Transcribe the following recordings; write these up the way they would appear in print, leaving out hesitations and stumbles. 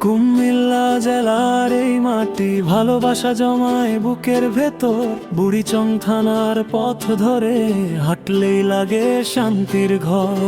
কুমিল্লা জেলার এই মাটি ভালোবাসা জমায় বুকের ভেতর। বুড়িচং থানার পথ ধরে হাঁটলেই লাগে শান্তির ঘর।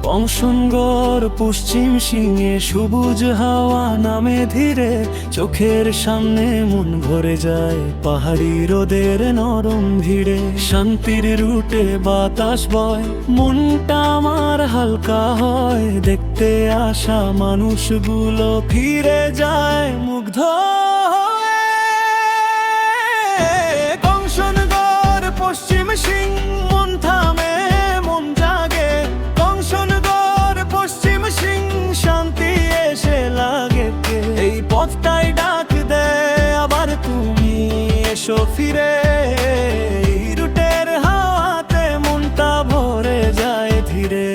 কংসনগর পশ্চিম সিংহে সবুজ হাওয়া নামে ধীরে। চোখের সামনে মন ভরে যায় পাহাড়ি রোদের নরম ভিড়ে। শান্তির রুটে বাতাস বয়, মনটা আমার হালকা হয়। দেখতে আসা মানুষগুলো ফিরে যায় মুগ্ধ হয়ে। কংসনগর পশ্চিম সিং মন থামে মন জাগে। কংসনগর পশ্চিম সিং শান্তি এসে লাগে। এই পথটাই ডাক দেয় আবার তুমি এসো ফিরে। এই রুটের হাওয়াতে মনটা ভরে যায় ধীরে।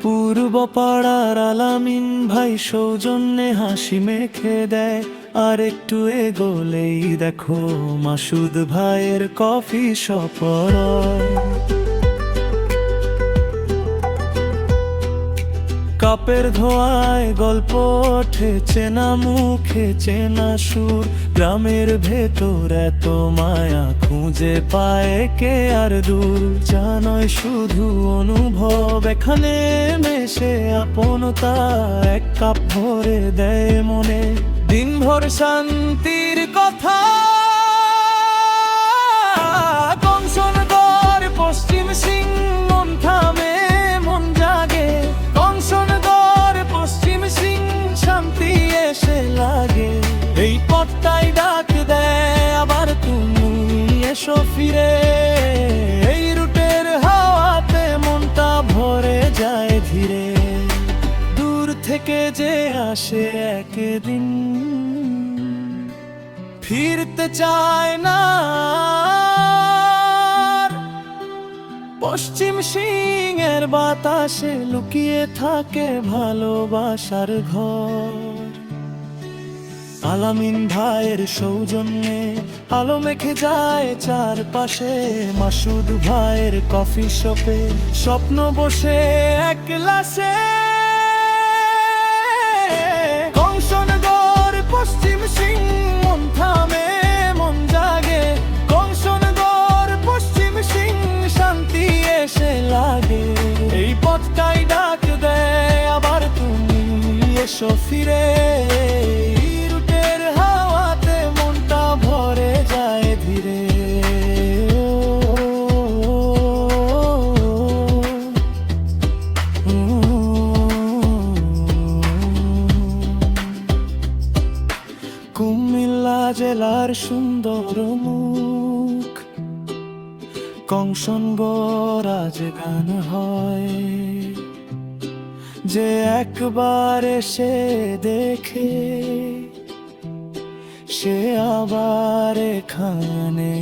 পূর্ব পাড়ার আলামিন ভাই সৌজন্যে হাসি মেখে দেয়। আর একটু এগোলেই দেখো মাসুদ ভাইয়ের কফি শপ। কাপের ধোঁয়ায় গল্প ওঠে, চেনা মুখে চেনা সুর। গ্রামের ভেতর এত মায়া খুঁজে পায় কে আর দূর। জানয় শুধু অনুভব, এখানে মেশে আপনতা। এক কাপ ভরে দেয় মনে দিনভর শান্তির কথা। কংসনগর পশ্চিম সিং মন থামে মন জাগে। কংসনগর পশ্চিম সিং শান্তি এসে লাগে। এই পথটাই ডাক দেয় আবার তুমি এসো ফিরে। এই রুটের হাওয়াতে মনটা ভরে যায় ধীরে। দূর থেকে যে আসে একদিন ফিরতে চায় না। পশ্চিম সিংহের বাতাসে লুকিয়ে থাকে ভালোবাসার ঘর। আলামিন ভাইয়ের সৌজন্যে আলো মেখে যায় চারপাশে। মাসুদ ভাইয়ের কফি শপে স্বপ্ন বসে এক গ্লাসে। কংসনগর পশ্চিম সিং মন থামে মন জাগে। কংসনগর পশ্চিম সিং শান্তি এসে লাগে। এই পথটাই ডাক দেয় আবার তুমি এসো ফিরে। এই রুটের হাওয়াতে মনটা ভরে যায় ধীরে। কুমিল্লা জেলার সুন্দর মুখ কংসনগর আজ গান হয়। যে একবার এসে দেখে সে আবার এখানে